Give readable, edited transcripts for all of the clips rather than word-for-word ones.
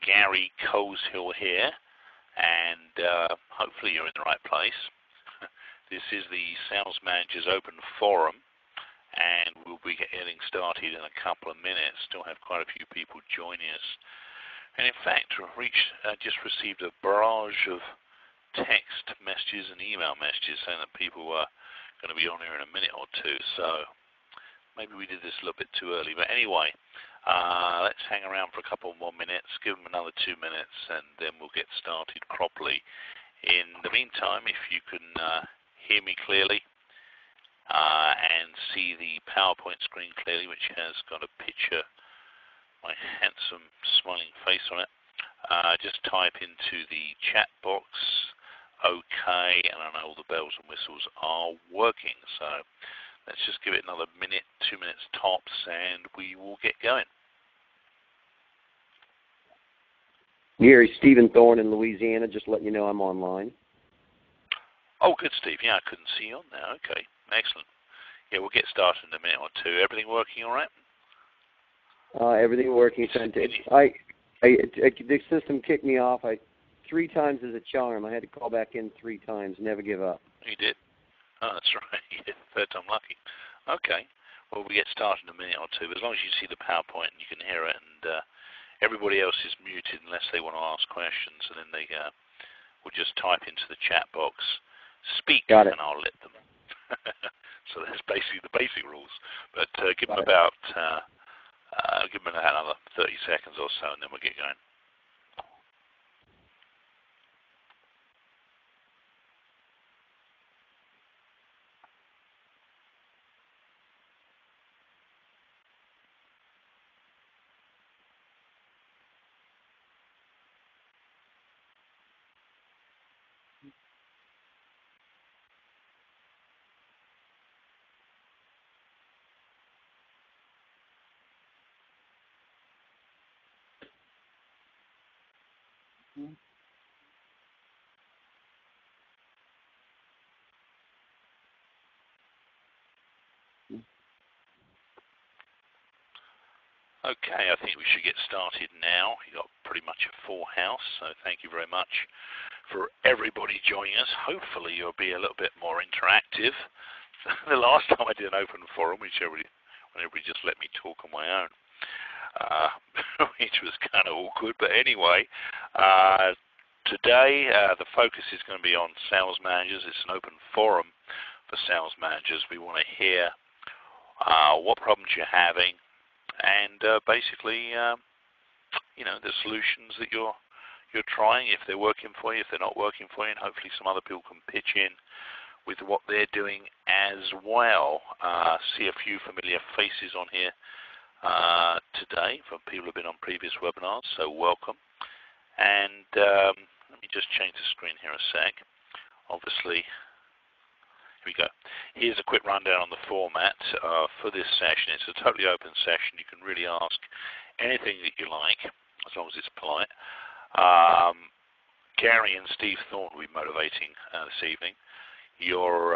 Gary Coleshill here, and hopefully you're in the right place. This is the Sales Managers Open Forum, and we'll be getting started in a couple of minutes. Still have quite a few people joining us. And in fact, just received a barrage of text messages and email messages saying that people were going to be on here in a minute or two. So maybe we did this a little bit too early. But anyway, let's hang around for a couple more minutes, give them another 2 minutes, and then we'll get started properly. In the meantime, if you can hear me clearly and see the PowerPoint screen clearly, which has got a picture, my handsome smiling face on it, just type into the chat box OK, and I know all the bells and whistles are working. So let's just give it another minute, 2 minutes tops, and we will get going. Gary, Stephen Thorne in Louisiana, just letting you know I'm online. Oh, good, Steve. Yeah, I couldn't see you on there. Okay, excellent. Yeah, we'll get started in a minute or two. Everything working all right? Everything working. The system kicked me off. 3 times as a charm. I had to call back in 3 times. Never give up. You did? Oh, that's right. Yeah, third time lucky. Okay. Well, we'll get started in a minute or two. But as long as you see the PowerPoint and you can hear it, and everybody else is muted unless they want to ask questions, and then they will just type into the chat box, speak, and I'll let them. So that's basically the basic rules. But give them about another 30 seconds or so, and then we'll get going. Okay, I think we should get started now. You've got pretty much a full house, so thank you very much for everybody joining us. Hopefully you'll be a little bit more interactive. The last time I did an open forum, when everybody just let me talk on my own, which was kind of awkward. But anyway, today the focus is going to be on sales managers. It's an open forum for sales managers. We want to hear what problems you're having, and basically, the solutions that you're trying, if they're working for you, if they're not working for you, and hopefully some other people can pitch in with what they're doing as well. See a few familiar faces on here today from people who've been on previous webinars, so welcome. And let me just change the screen here a sec. Obviously, here we go. Here's a quick rundown on the format for this session. It's a totally open session. You can really ask anything that you like, as long as it's polite. Gary and Steve Thorne will be motivating this evening. You're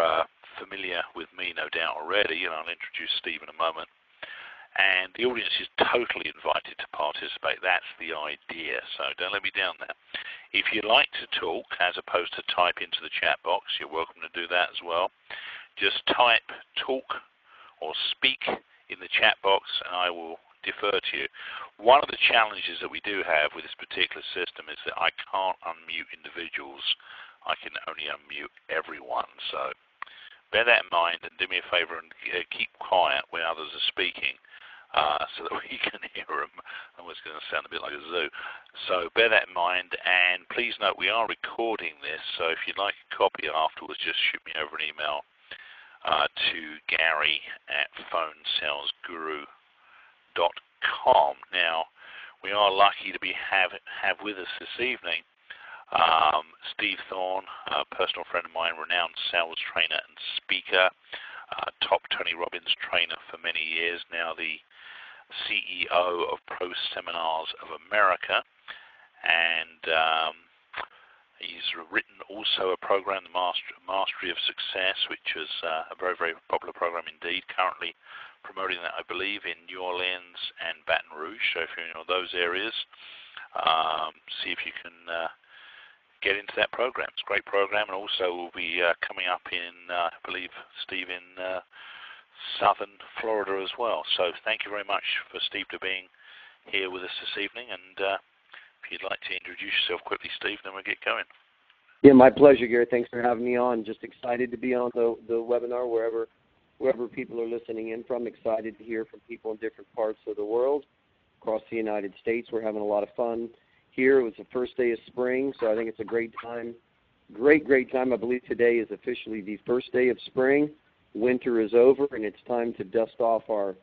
familiar with me, no doubt, already, and I'll introduce Steve in a moment. And the audience is totally invited to participate. That's the idea, so don't let me down there. If you'd like to talk, as opposed to type into the chat box, you're welcome to do that as well. Just type talk or speak in the chat box, and I will defer to you. One of the challenges that we do have with this particular system is that I can't unmute individuals. I can only unmute everyone. So bear that in mind, and do me a favor and keep quiet when others are speaking, so that we can hear them. Otherwise, it's going to sound a bit like a zoo. So bear that in mind, and please note we are recording this, so if you'd like a copy afterwards, just shoot me over an email to gary@phonesalesguru.com. Now, we are lucky to have with us this evening Steve Thorne, a personal friend of mine, renowned sales trainer and speaker, top Tony Robbins trainer for many years, now the CEO of Pro Seminars of America, and he's written also a program, the Mastery of Success, which is a very, very popular program indeed, currently promoting that, I believe, in New Orleans and Baton Rouge. So if you're in those areas, see if you can get into that program. It's a great program, and also we'll be coming up in, I believe, Steve, in southern Florida as well. So thank you very much for Steve to being here with us this evening, and if you'd like to introduce yourself quickly, Steve, then we'll get going. Yeah, my pleasure, Gary. Thanks for having me on. Just excited to be on the webinar wherever people are listening in from. Excited to hear from people in different parts of the world, across the United States. We're having a lot of fun here. It was the first day of spring, so I think it's a great time. Great time. I believe today is officially the first day of spring. Winter is over, and it's time to dust off our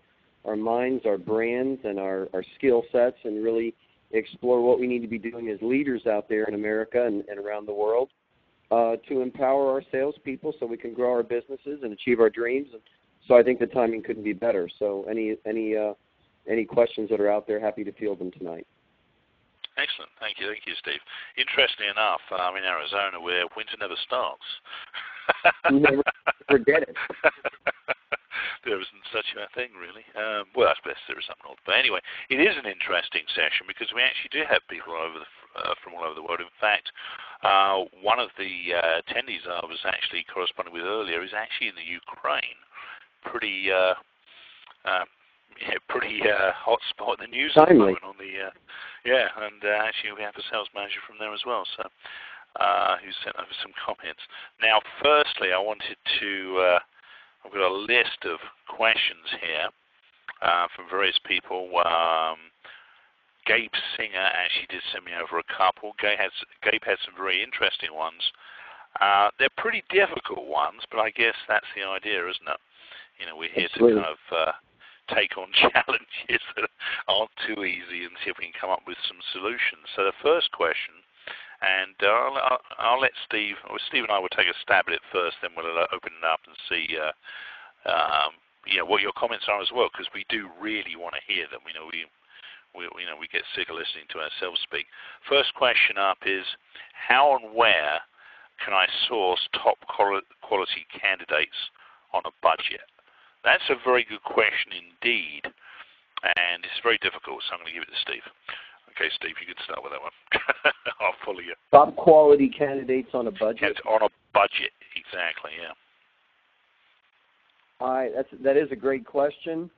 minds, our brands, and our skill sets, and really explore what we need to be doing as leaders out there in America and around the world to empower our salespeople so we can grow our businesses and achieve our dreams. And so I think the timing couldn't be better. So any questions that are out there, happy to field them tonight. Excellent. Thank you, Steve. Interestingly enough, I'm in Arizona where winter never starts. Never forget it. There isn't such a thing, really. Well, I suppose there is something else. But anyway, it is an interesting session because we actually do have people from all over the world. In fact, one of the attendees I was actually corresponding with earlier is actually in the Ukraine. Pretty hot spot in the news at the moment on the and actually we have a sales manager from there as well, so who sent over some comments. Now, firstly, I wanted to I've got a list of questions here from various people. Gabe Singer actually did send me over a couple. Gabe had some very interesting ones. They're pretty difficult ones, but I guess that's the idea, isn't it? You know, we're here to kind of take on challenges that aren't too easy and see if we can come up with some solutions. So the first question, and I'll let Steve and I will take a stab at it first, then we'll open it up and see what your comments are as well, because we do really want to hear them. We get sick of listening to ourselves speak. First question up is, how and where can I source top quality candidates on a budget? That's a very good question indeed, and it's very difficult, so I'm going to give it to Steve. Okay, Steve, you can start with that one. I'll follow you. Top quality candidates on a budget? On a budget, exactly, yeah. That is a great question.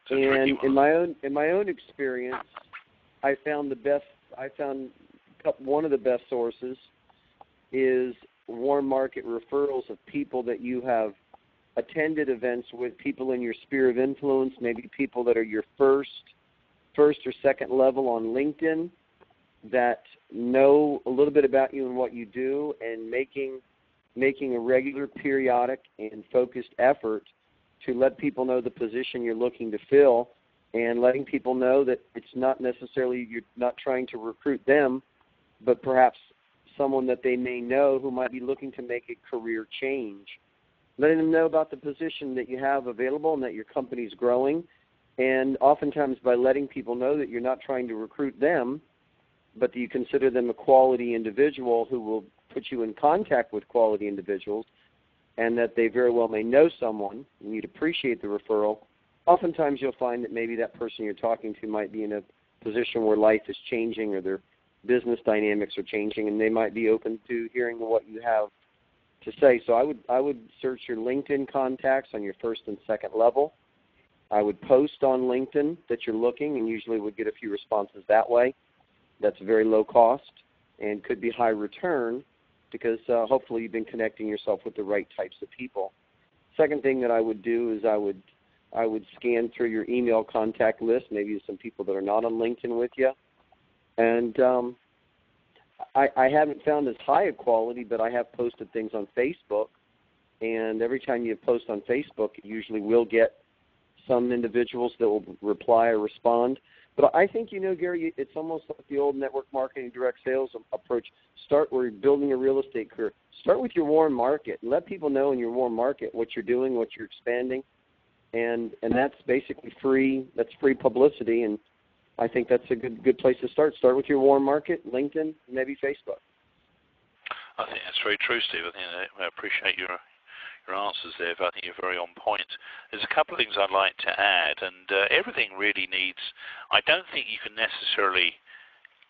And in my own experience, I found one of the best sources is warm market referrals of people that you have attended events with, people in your sphere of influence, maybe people that are your first or second level on LinkedIn that know a little bit about you and what you do, and making a regular, periodic, and focused effort to let people know the position you're looking to fill, and letting people know that it's not necessarily, you're not trying to recruit them, but perhaps someone that they may know who might be looking to make a career change. Letting them know about the position that you have available and that your company's growing. And oftentimes by letting people know that you're not trying to recruit them, but that you consider them a quality individual who will put you in contact with quality individuals, and that they very well may know someone, and you'd appreciate the referral, oftentimes you'll find that maybe that person you're talking to might be in a position where life is changing or their business dynamics are changing, and they might be open to hearing what you have to say. So I would search your LinkedIn contacts on your first and second level. I would post on LinkedIn that you're looking, and usually would get a few responses that way. That's very low cost and could be high return, because hopefully you've been connecting yourself with the right types of people. Second thing that I would do is I would scan through your email contact list, maybe some people that are not on LinkedIn with you. And I haven't found as high a quality, but I have posted things on Facebook. And every time you post on Facebook, you usually will get some individuals that will reply or respond. But I think, Gary, it's almost like the old network marketing, direct sales approach. Start where you're building a real estate career. Start with your warm market. And let people know in your warm market what you're doing, what you're expanding. And that's basically free. That's free publicity. And I think that's a good place to start. Start with your warm market, LinkedIn, maybe Facebook. I think that's very true, Steve. I appreciate your answers there, but I think you're very on point. There's a couple of things I'd like to add, and everything really needs, I don't think you can necessarily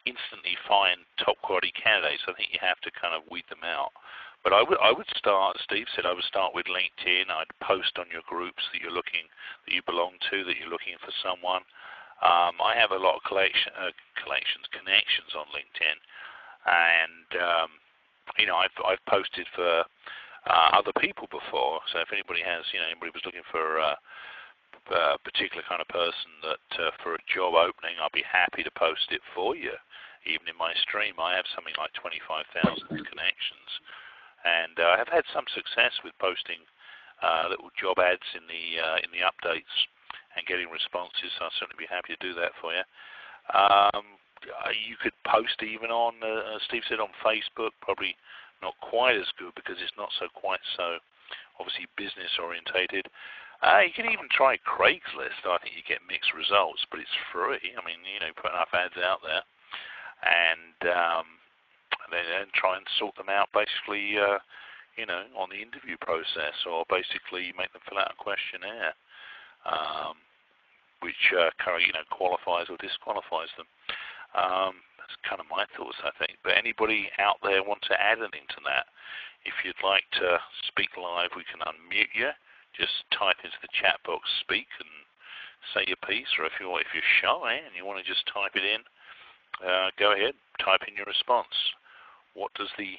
instantly find top quality candidates. I think you have to kind of weed them out. But I would start, Steve said, I would start with LinkedIn. I'd post on your groups that you belong to, that you're looking for someone. I have a lot of connections on LinkedIn, and I've posted for other people before. So if anybody was looking for a particular kind of person that for a job opening, I'll be happy to post it for you. Even in my stream, I have something like 25,000 connections, and I have had some success with posting little job ads in the updates and getting responses. So I'll certainly be happy to do that for you. You could post even on, Steve said, on Facebook. Probably not quite as good because it's not quite so obviously business orientated. You can even try Craigslist. I think you get mixed results, but it's free. I mean, put enough ads out there, and then try and sort them out basically, on the interview process, or basically make them fill out a questionnaire, which qualifies or disqualifies them. That's kind of my thoughts, I think. But anybody out there want to add anything to that? If you'd like to speak live, we can unmute you. Just type into the chat box "speak" and say your piece. Or if you're shy and you want to just type it in, go ahead, type in your response. What does the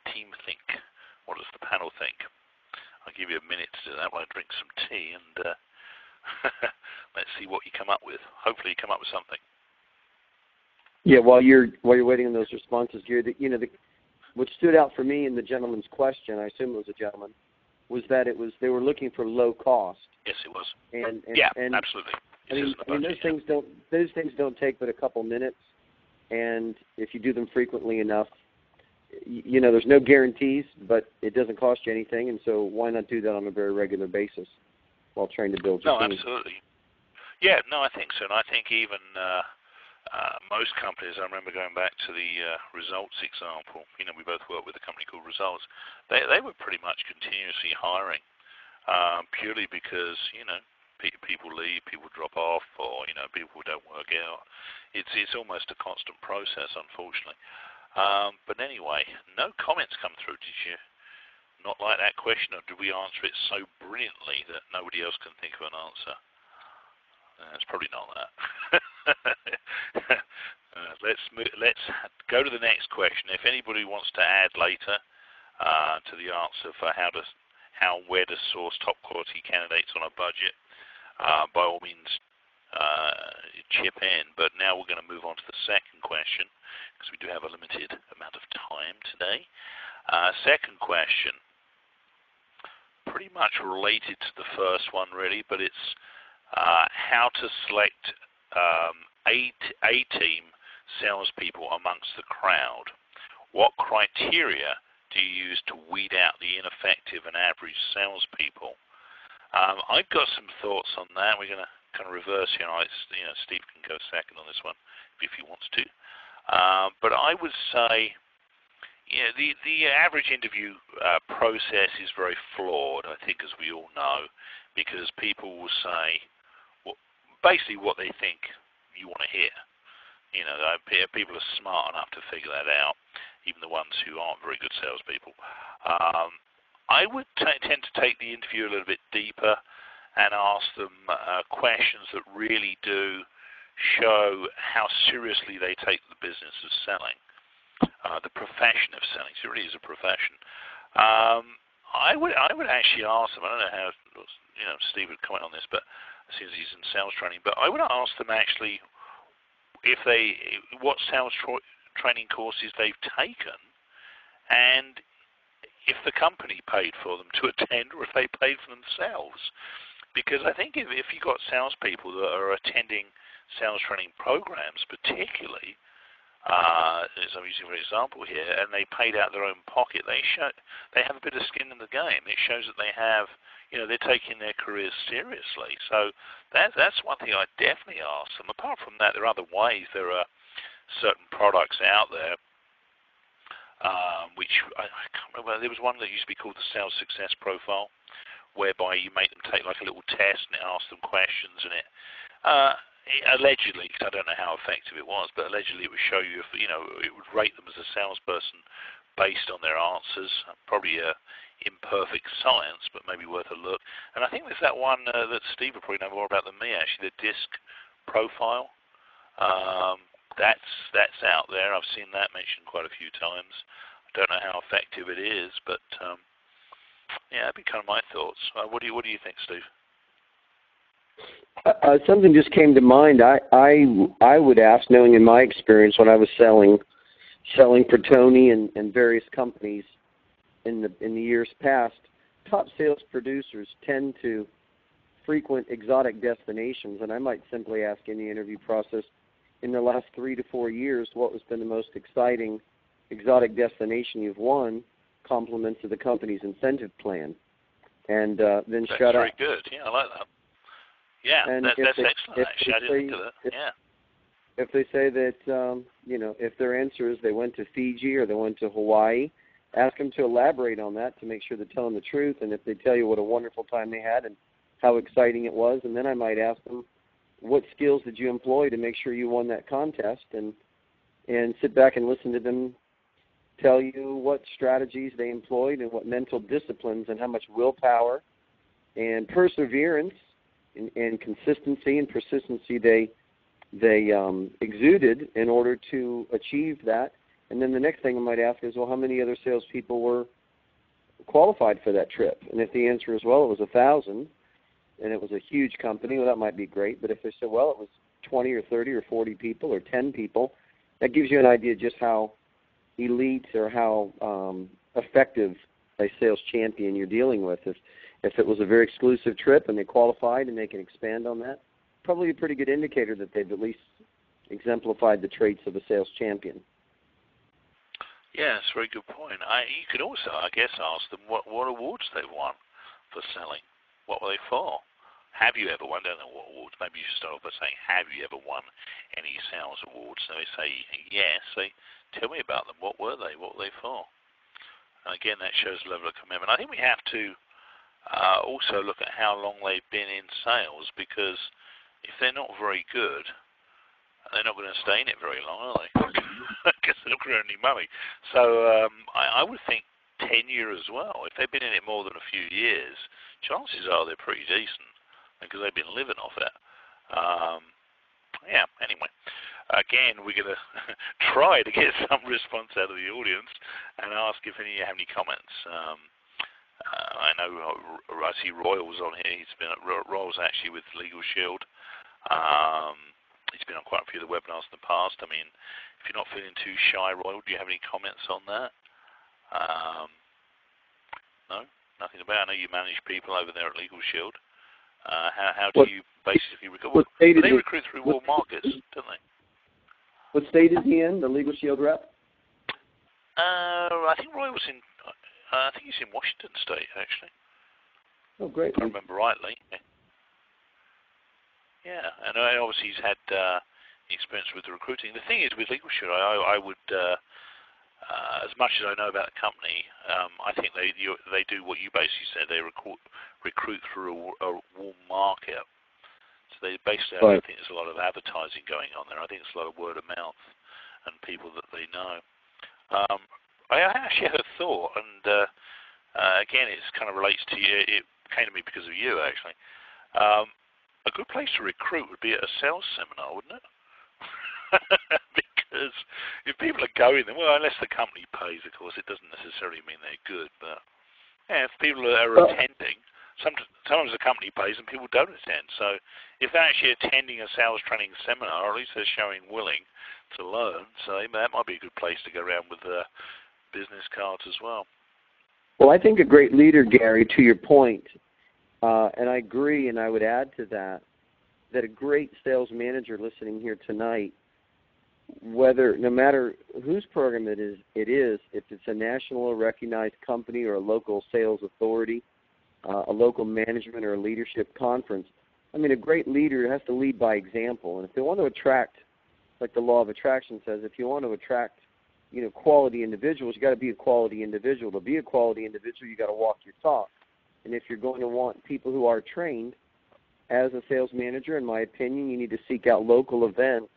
team think? What does the panel think? I'll give you a minute to do that while I drink some tea, and let's see what you come up with. Hopefully, you come up with something. Yeah, while you're waiting on those responses, Gary, what stood out for me in the gentleman's question, I assume it was a gentleman, was that they were looking for low cost. Yes, it was. And absolutely. Those things don't take but a couple minutes, and if you do them frequently enough, there's no guarantees, but it doesn't cost you anything, and so why not do that on a very regular basis while trying to build your team? No, absolutely. Yeah, no, I think so, and I think even most companies, I remember going back to the Results example, we both worked with a company called Results, they were pretty much continuously hiring, purely because, people leave, people drop off, or, people don't work out. It's almost a constant process, unfortunately. But anyway, no comments come through. Did you not like that question, or did we answer it so brilliantly that nobody else can think of an answer? It's probably not that. Let's go to the next question. If anybody wants to add later to the answer for where to source top quality candidates on a budget, by all means chip in. But now we're going to move on to the second question, because we do have a limited amount of time today. Second question, pretty much related to the first one really, but it's how to select A-team salespeople amongst the crowd. What criteria do you use to weed out the ineffective and average salespeople? I've got some thoughts on that. We're going to kind of reverse here. Steve can go second on this one if he wants to. But I would say, the average interview process is very flawed, I think, as we all know, because people will say basically what they think you want to hear. People are smart enough to figure that out, even the ones who aren't very good salespeople. I would tend to take the interview a little bit deeper and ask them questions that really do show how seriously they take the business of selling, the profession of selling. So it really is a profession. I would actually ask them. I don't know how Steve would comment on this, but since he's in sales training, but I would ask them actually what sales training courses they've taken, and if the company paid for them to attend, or if they paid for themselves. Because I think if you've got salespeople that are attending sales training programs, particularly, as I'm using for example here, and they paid out their own pocket, they have a bit of skin in the game. It shows that they have, they're taking their careers seriously. So that's one thing I definitely ask them. Apart from that, there are other ways. There are certain products out there, which I can't remember. There was one that used to be called the Sales Success Profile, whereby you make them take like a little test and it asks them questions, and allegedly, because I don't know how effective it was, but allegedly it would show you if, it would rate them as a salesperson based on their answers. Probably a imperfect science, but maybe worth a look. And I think there's that one that Steve will probably know more about than me, actually, the DISC profile. That's out there. I've seen that mentioned quite a few times. I don't know how effective it is, but yeah, that'd be kind of my thoughts. What do you think, Steve? Something just came to mind. I would ask, knowing in my experience when I was selling for Tony and various companies in the years past, top sales producers tend to frequent exotic destinations, and I might simply ask in the interview process, in the last 3 to 4 years, what has been the most exciting exotic destination you've won, compliments of the company's incentive plan, and then that's shut up. That's very good. Yeah, I like that. Yeah, and that's excellent, actually. I didn't think of that. Yeah. If they say that, if their answer is they went to Fiji or they went to Hawaii, ask them to elaborate on that to make sure they're telling the truth. And if they tell you what a wonderful time they had and how exciting it was, and then I might ask them, what skills did you employ to make sure you won that contest? And sit back and listen to them tell you what strategies they employed and what mental disciplines and how much willpower and perseverance and consistency and persistency they exuded in order to achieve that. And then the next thing I might ask is, well, how many other salespeople were qualified for that trip? And if the answer is, well, it was 1,000, and it was a huge company, well, that might be great. But if they said, well, it was 20 or 30 or 40 people or 10 people, that gives you an idea just how elite or how effective a sales champion you're dealing with. If it was a very exclusive trip and they qualified and they can expand on that, probably a pretty good indicator that they've at least exemplified the traits of a sales champion. Yeah, that's a very good point. You could also, I guess, ask them what awards they've won for selling. What were they for? Have you ever won? I don't know what awards. Maybe you should start off by saying, have you ever won any sales awards? So they say yes. Tell me about them. What were they? What were they for? And again, that shows a level of commitment. I think we have to also look at how long they've been in sales, because if they're not very good, they're not going to stay in it very long, are they? Because they're not going to earn any money. So I would think tenure as well. If they've been in it more than a few years, chances are they're pretty decent because they've been living off it. Yeah, anyway. Again, we're going to try to get some response out of the audience and ask if any of you have any comments. I know I see Royal's on here. He's been at Royal's actually with Legal Shield. He's been on quite a few of the webinars in the past. I mean, if you're not feeling too shy, Royal, do you have any comments on that? No? Nothing about it. I know you manage people over there at Legal Shield. How do you basically recruit? They recruit through World Markets, don't they? What state is he in, the Legal Shield rep? I think Roy was in, I think he's in Washington State, actually. Oh, great. If I remember rightly. Yeah, and obviously he's had experience with the recruiting. The thing is, with Legal Shield, I would, as much as I know about the company, I think they do what you basically said. They recruit through a warm market. So they basically, I don't think there's a lot of advertising going on there. I think it's a lot of word of mouth and people that they know. I actually had a thought, and again, it kind of relates to you. It came to me because of you, actually. A good place to recruit would be at a sales seminar, wouldn't it? Because if people are going there, well, unless the company pays, of course, it doesn't necessarily mean they're good. But yeah, if people are attending, sometimes the company pays and people don't attend. So if they're actually attending a sales training seminar, at least they're showing willing to learn. So that might be a good place to go around with business cards as well. Well, I think a great leader, Gary, to your point, and I agree, and I would add to that a great sales manager listening here tonight, no matter whose program it is, if it's a national or recognized company or a local sales authority, a local management or a leadership conference, I mean, a great leader has to lead by example. And if they want to attract, like the law of attraction says, if you want to attract, quality individuals, you got to be a quality individual. To be a quality individual, you got to walk your talk. And if you're going to want people who are trained, as a sales manager, in my opinion, you need to seek out local events,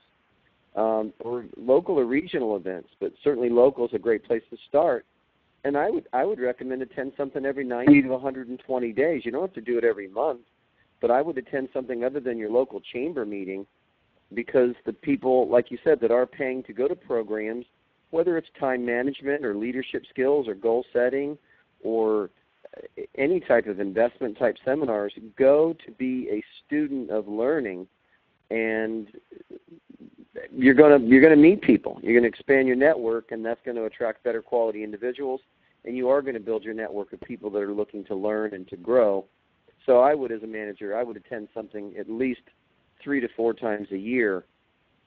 or local or regional events, but certainly local is a great place to start. And I would recommend attend something every 90 to 120 days. You don't have to do it every month, but I would attend something other than your local chamber meeting, because the people, like you said, that are paying to go to programs, whether it's time management or leadership skills or goal setting or any type of investment type seminars, go to be a student of learning, and you're going to meet people. You're going to expand your network, and that's going to attract better quality individuals, and you are going to build your network of people that are looking to learn and to grow. So I would, as a manager, I would attend something at least 3 to 4 times a year,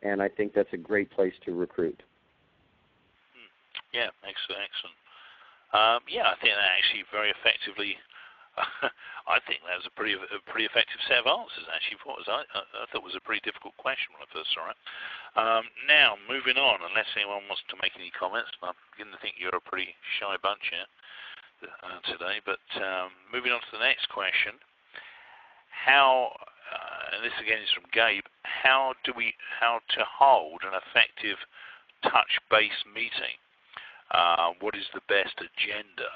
and I think that's a great place to recruit. Yeah, excellent. I think that actually very effectively. I think that was a pretty effective set of answers. Actually, for what I thought was a pretty difficult question when I first saw it. Now, moving on, unless anyone wants to make any comments, I'm beginning to think you're a pretty shy bunch here today. But moving on to the next question, how? And this again is from Gabe. How to hold an effective touch-based meeting? What is the best agenda?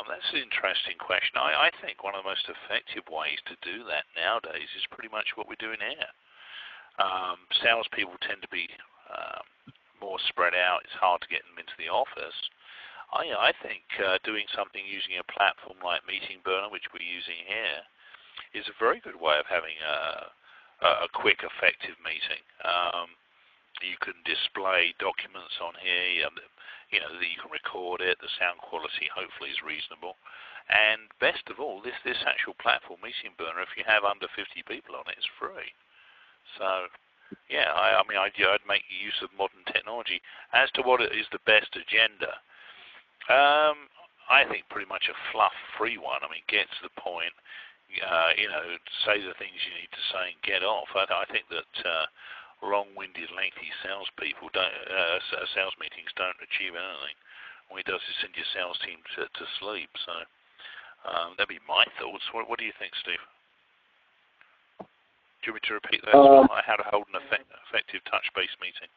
That's an interesting question. I think one of the most effective ways to do that nowadays is pretty much what we're doing here. Salespeople tend to be more spread out. It's hard to get them into the office. I think doing something using a platform like Meeting Burner, which we're using here, is a very good way of having a quick, effective meeting. You can display documents on here. You can record it. The sound quality hopefully is reasonable. And best of all, this actual platform, Meeting Burner, if you have under 50 people on it, is free. So, yeah, I'd make use of modern technology. As to what is the best agenda, I think pretty much a fluff-free one. Get to the point. Say the things you need to say and get off. I think that long-winded, lengthy sales meetings don't achieve anything. All it does is send your sales team to sleep. So that'd be my thoughts. What do you think, Steve? Do you want me to repeat that? How to hold an effective touch-based meeting?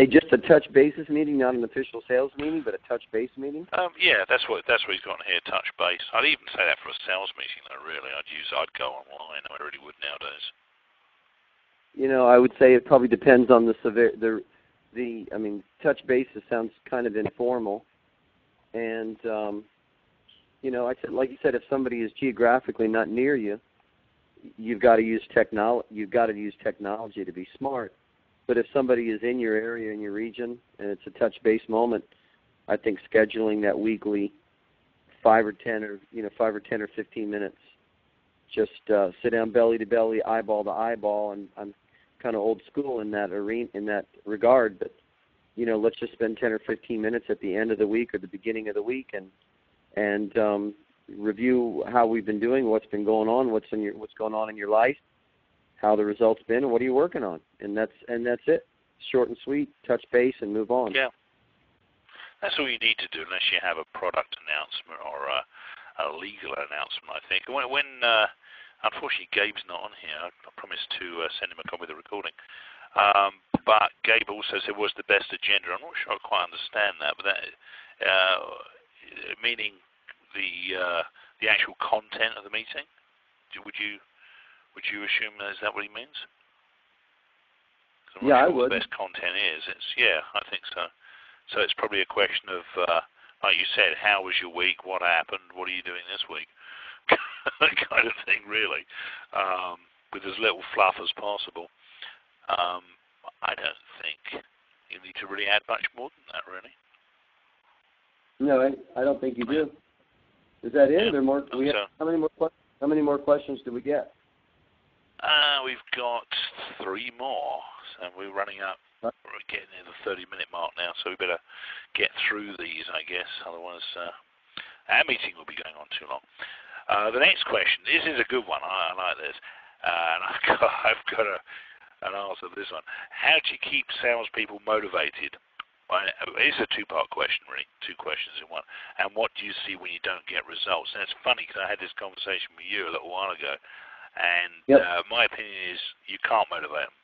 Just a touch basis meeting, not an official sales meeting, but a touch base meeting. Yeah, that's what he's got in here. Touch base. I'd even say that for a sales meeting, though. Really, I'd go online. I really would nowadays. I would say it probably depends on the touch basis sounds kind of informal, and I said, like you said, if somebody is geographically not near you, you've got to use technology. You've got to use technology to be smart. But if somebody is in your area, in your region, and it's a touch-base moment, I think scheduling that weekly 5 or 10 or 15 minutes, just sit down belly to belly, eyeball to eyeball, and I'm kind of old school in that regard. But let's just spend 10 or 15 minutes at the end of the week or the beginning of the week, and review how we've been doing, what's been going on, what's going on in your life, how the results been, and what are you working on, and that's it. Short and sweet, touch base, and move on. Yeah, that's all you need to do, unless you have a product announcement or a legal announcement. I think when unfortunately Gabe's not on here. I promised to send him a copy of the recording. But Gabe also said, "What's the best agenda?" I'm not sure I quite understand that, but that meaning the actual content of the meeting. Would you assume is that what he means? Yeah, I What would. the best content is. I think so. So it's probably a question of, like you said, how was your week? What happened? What are you doing this week? That kind of thing, really, with as little fluff as possible. I don't think you need to really add much more than that, really. No, I don't think you do. Is that it? Yeah, Or more? How many more questions do we get? We've got 3 more, so we're running up. We're getting near the 30-minute mark now, so we better get through these, I guess. Otherwise, our meeting will be going on too long. The next question. This is a good one. I like this, and I've got an answer to this one. How do you keep salespeople motivated? Well, it's a two-part question, really. Two questions in one. And what do you see when you don't get results? And it's funny because I had this conversation with you a little while ago, and Yep. my opinion is you can't motivate them.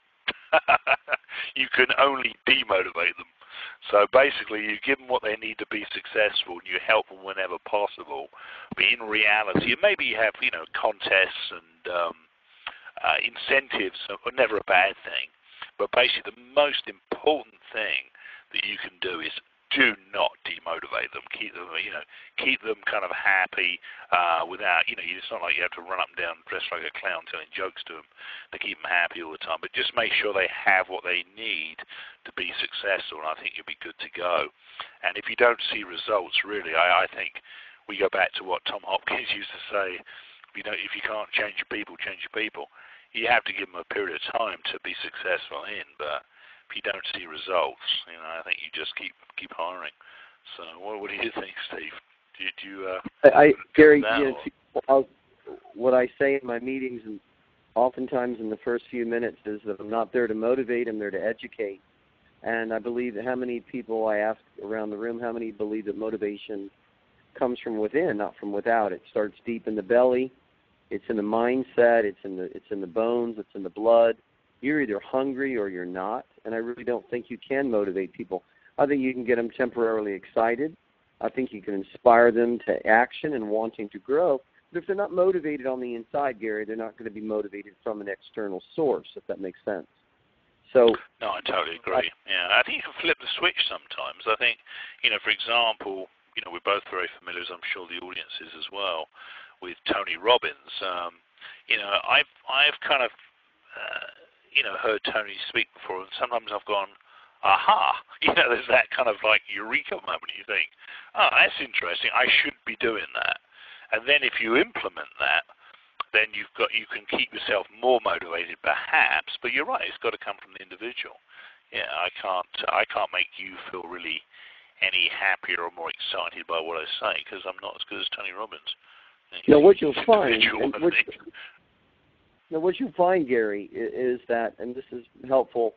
You can only demotivate them. So basically, you give them what they need to be successful, and you help them whenever possible. But in reality, maybe you have contests and incentives are never a bad thing. But basically, the most important thing that you can do is do not demotivate them. Keep them, keep them kind of happy without, it's not like you have to run up and down dressed like a clown telling jokes to them to keep them happy all the time. But just make sure they have what they need to be successful, and I think you'll be good to go. And if you don't see results, really, I think we go back to what Tom Hopkins used to say: if you can't change your people, change your people. You have to give them a period of time to be successful in, but if you don't see results, I think you just keep hiring. So, what do you think, Steve? Do you Gary, what I say in my meetings, and oftentimes in the first few minutes, is that I'm not there to motivate, I'm there to educate. And I believe that how many people I ask around the room, how many believe that motivation comes from within, not from without? It starts deep in the belly. It's in the mindset. It's in the bones. It's in the blood. You're either hungry or you're not, and I really don't think you can motivate people. I think you can get them temporarily excited. I think you can inspire them to action and wanting to grow. But if they're not motivated on the inside, Gary, they're not going to be motivated from an external source, if that makes sense. So no, I totally agree. I think you can flip the switch sometimes. I think, for example, we're both very familiar, as I'm sure the audience is as well, with Tony Robbins. I've kind of heard Tony speak before, and sometimes I've gone, aha, there's that kind of like eureka moment. You think, oh, that's interesting. I should be doing that. And then if you implement that, then you can keep yourself more motivated, perhaps. But you're right; it's got to come from the individual. Yeah, I can't make you feel really any happier or more excited by what I say because I'm not as good as Tony Robbins. Now, what you'll find, Gary, is that, and this is helpful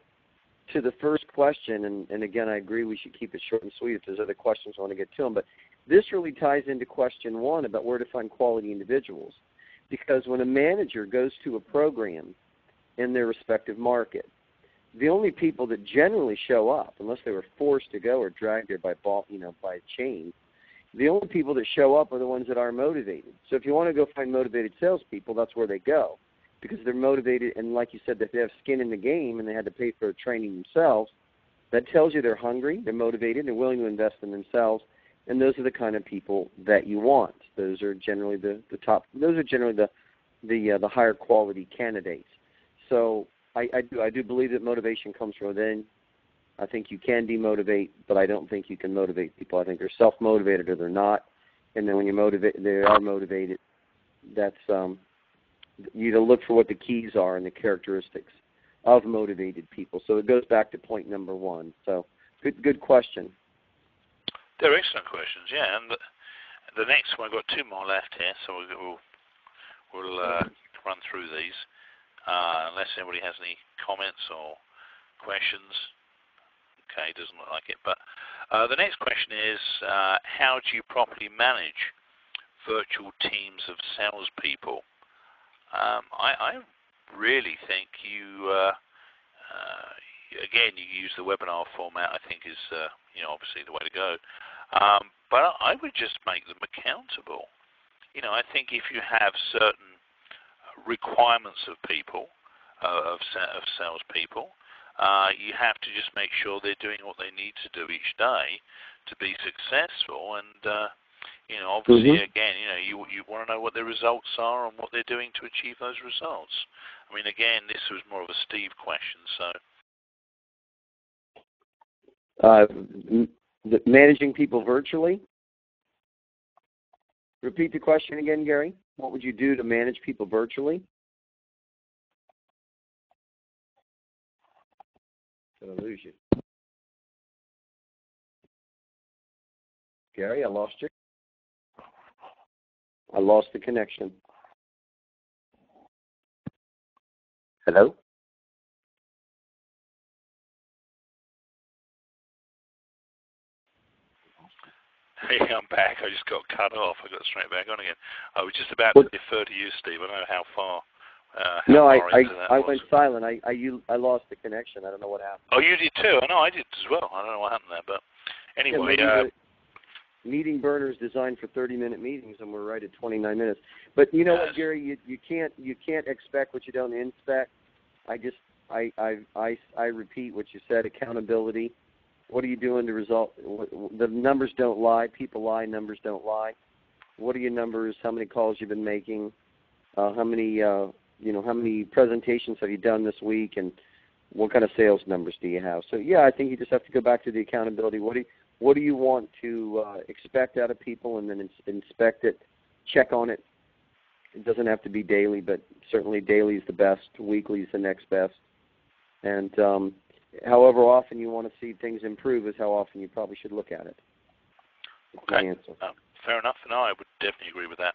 to the first question, and again, I agree we should keep it short and sweet if there's other questions I want to get to them, but this really ties into question one about where to find quality individuals. Because when a manager goes to a program in their respective market, the only people that generally show up, unless they were forced to go or dragged there by a chain, the only people that show up are the ones that are motivated. So if you want to go find motivated salespeople, that's where they go, because they're motivated, and like you said, that they have skin in the game and they had to pay for training themselves. That tells you they're hungry, they're motivated, they're willing to invest in themselves, and those are the kind of people that you want. Those are generally the top. Those are generally the higher quality candidates. So I do believe that motivation comes from within. I think you can demotivate, but I don't think you can motivate people. I think they're self-motivated or they're not. And then when they are motivated, that's you to look for what the keys are and the characteristics of motivated people. So it goes back to point number one. So good question. They're excellent questions, yeah. And the next one, I've got two more left here, so we'll run through these. Unless anybody has any comments or questions. Okay, doesn't look like it. But the next question is, how do you properly manage virtual teams of salespeople? I really think you, again, you use the webinar format, I think is, obviously the way to go. But I would just make them accountable. I think if you have certain requirements of people, of salespeople, you have to just make sure they're doing what they need to do each day to be successful. And obviously, again, you want to know what their results are and what they're doing to achieve those results. I mean, again, this was more of a Steve question, so. Managing people virtually? Repeat the question again, Gary. What would you do to manage people virtually? Did I lose you? Gary, I lost you. I lost the connection. Hello? Hey, I'm back. I just got cut off. I got straight back on again. I was just about to defer to you, Steve. I don't know how far. I went silent. I lost the connection. I don't know what happened. Oh, you did too? I know I did as well. I don't know what happened there, but anyway. Yeah, meeting burner is designed for 30-minute meetings, and we're right at 29 minutes. But you know what, Gary? You can't expect what you don't inspect. I repeat what you said. Accountability. What are you doing to result? The numbers don't lie. People lie. Numbers don't lie. What are your numbers? How many calls you've been making? How many presentations have you done this week? And what kind of sales numbers do you have? So yeah, I think you just have to go back to the accountability. What do you want to expect out of people, and then inspect it, check on it. It doesn't have to be daily, but certainly daily is the best. Weekly is the next best. And however often you want to see things improve is how often you probably should look at it. That's my answer. Fair enough. No, I would definitely agree with that.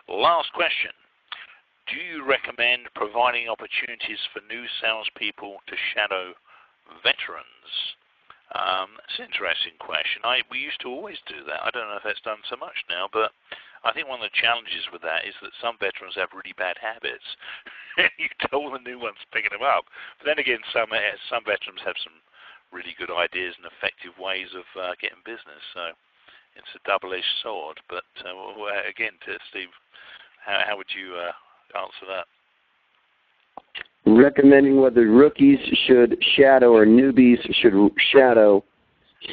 Last question. Do you recommend providing opportunities for new salespeople to shadow veterans? It's an interesting question. We used to always do that. I don't know if that's done so much now, but I think one of the challenges with that is that some veterans have really bad habits. You tell the new ones picking them up. But then again, some veterans have some really good ideas and effective ways of getting business. So it's a double-edged sword. But again, to Steve, how would you answer that? Recommending whether rookies should shadow or newbies should shadow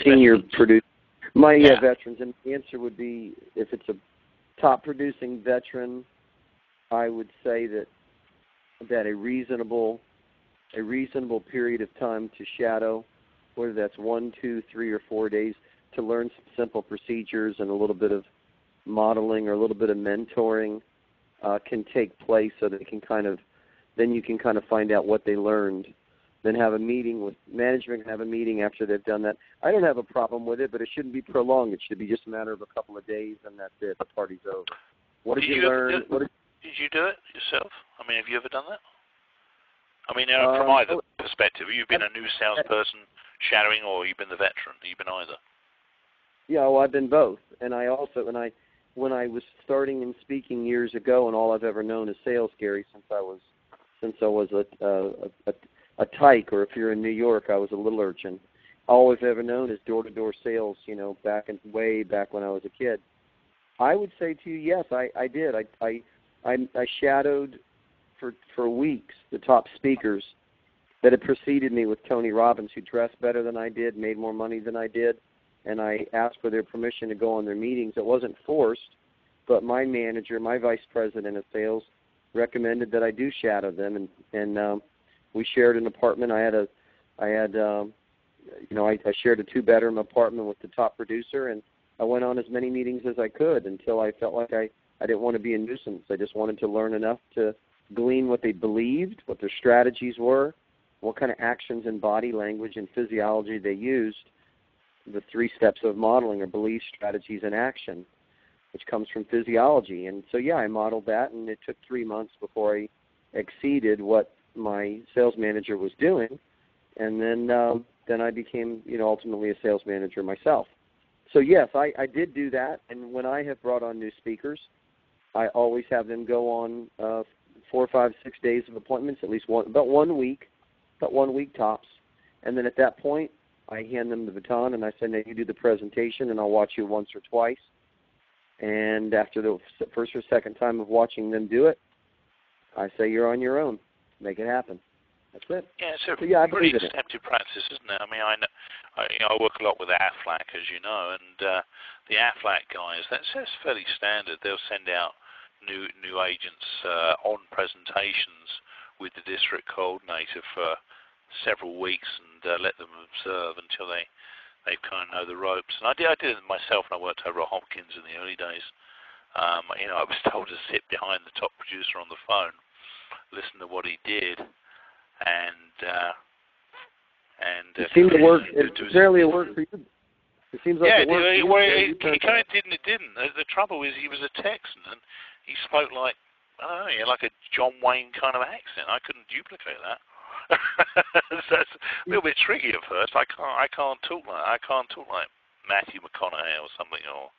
senior producers. Veterans. And the answer would be, if it's a top producing veteran, I would say that a reasonable period of time to shadow, whether that's 1, 2, 3, or 4 days, to learn some simple procedures and a little bit of modeling or a little bit of mentoring can take place, so that then you can kind of find out what they learned. Then have a meeting with management, have a meeting after they've done that. I don't have a problem with it, but it shouldn't be prolonged. It should be just a matter of a couple of days, and that's it. The party's over. What did you learn? Did you do it yourself? I mean, have you ever done that? I mean, from either perspective, have you been a new salesperson shadowing, or you've been the veteran? You've been either? Yeah, well, I've been both. And I also, when I was starting in speaking years ago, and all I've ever known is sales, Gary, since I was a tyke, or if you're in New York, I was a little urchin. All I've ever known is door-to-door sales, way back when I was a kid. I would say to you, yes, I did. I shadowed for weeks the top speakers that had preceded me with Tony Robbins, who dressed better than I did, made more money than I did, and I asked for their permission to go on their meetings. It wasn't forced, but my manager, my vice president of sales, recommended that I do shadow them, and we shared an apartment. I shared a 2-bedroom apartment with the top producer, and I went on as many meetings as I could until I felt like I didn't want to be a nuisance. I just wanted to learn enough to glean what they believed, what their strategies were, what kind of actions and body language and physiology they used, the 3 steps of modeling, or belief, strategies, and action, which comes from physiology. And so, yeah, I modeled that, and it took 3 months before I exceeded what my sales manager was doing. And then I became, ultimately a sales manager myself. So, yes, I did do that. And when I have brought on new speakers, I always have them go on 4, 5, 6 days of appointments, at least about 1 week tops. And then at that point, I hand them the baton, and I say, now you do the presentation, and I'll watch you once or twice. And after the first or second time of watching them do it, I say, you're on your own. Make it happen. That's it. Yeah, it's a pretty accepted practice, isn't it? I mean, I work a lot with AFLAC, as you know, and the AFLAC guys, that's fairly standard. They'll send out new agents on presentations with the district coordinator for several weeks, and let them observe until they kind of know the ropes. And I did it myself when I worked over at Hopkins in the early days. I was told to sit behind the top producer on the phone, listen to what he did, and it seemed to work. It rarely worked for you. It seems like it worked. It kind of did and it didn't. The trouble is, he was a Texan, and he spoke like, I don't know, like a John Wayne kind of accent. I couldn't duplicate that. So it's a little bit tricky at first. I can't talk like Matthew McConaughey or something, or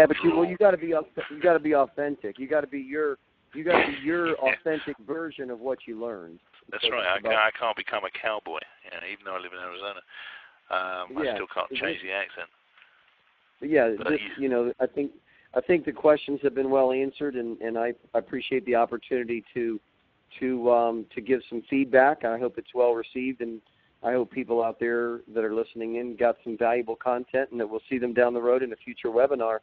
but you got to be authentic. You got to be your authentic version of what you learned. That's right. I can't become a cowboy, even though I live in Arizona. I still can't change the accent. Yeah, I think the questions have been well answered, and I appreciate the opportunity to give some feedback. I hope it's well received, and I hope people out there that are listening in got some valuable content, and that we'll see them down the road in a future webinar.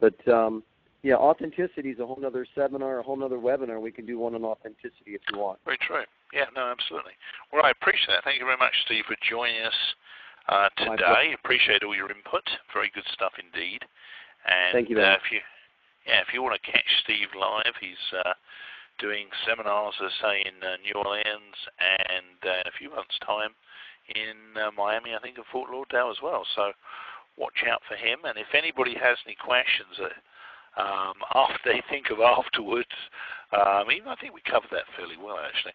But authenticity is a whole other seminar, a whole other webinar. We can do one on authenticity if you want. Very true. Yeah, no, absolutely. Well, I appreciate that. Thank you very much, Steve, for joining us today. Appreciate all your input. Very good stuff indeed. And thank you, man. If you want to catch Steve live, he's doing seminars, as I say, in New Orleans and in a few months' time in Miami, I think, and Fort Lauderdale as well. So watch out for him. And if anybody has any questions after they think of afterwards, even I think we covered that fairly well, actually,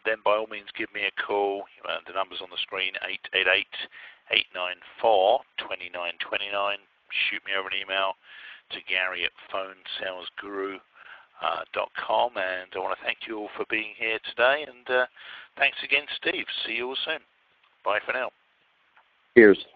then by all means give me a call. The number's on the screen, 888-894-2929. Shoot me over an email to Gary@phonesalesguru.com, and I want to thank you all for being here today, and thanks again, Steve. See you all soon. Bye for now. Cheers.